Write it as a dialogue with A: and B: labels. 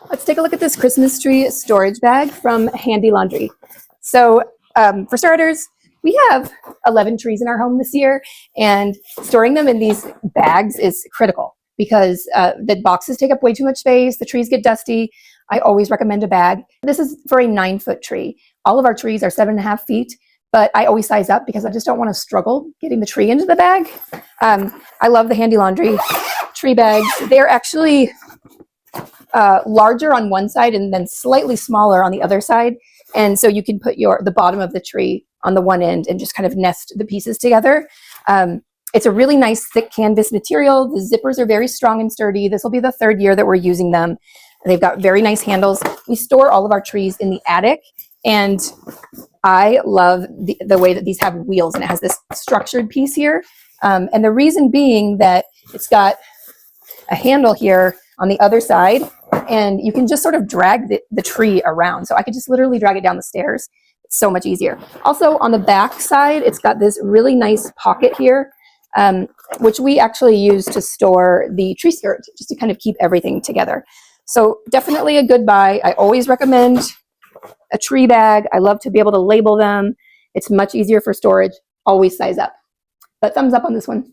A: Let's take a look at this Christmas tree storage bag from Handy Laundry. So for starters, we have 11 trees in our home this year, and storing them in these bags is critical because the boxes take up way too much space, the trees get dusty. I always recommend a bag. This is for a 9-foot tree. All of our trees are 7.5 feet, but I always size up because I just don't want to struggle getting the tree into the bag. I love the Handy Laundry tree bags. They're actually larger on one side and then slightly smaller on the other side. And so you can put the bottom of the tree on the one end and just kind of nest the pieces together. It's a really nice thick canvas material. The zippers are very strong and sturdy. This will be the 3rd year that we're using them. They've got very nice handles. We store all of our trees in the attic, and I love the way that these have wheels, and it has this structured piece here. And the reason being that it's got a handle here on the other side, and you can just sort of drag the tree around. So I could just literally drag it down the stairs. It's so much easier. Also on the back side, it's got this really nice pocket here, which we actually use to store the tree skirt, just to kind of keep everything together. So definitely a good buy. I always recommend a tree bag. I love to be able to label them. It's much easier for storage. Always size up. But thumbs up on this one.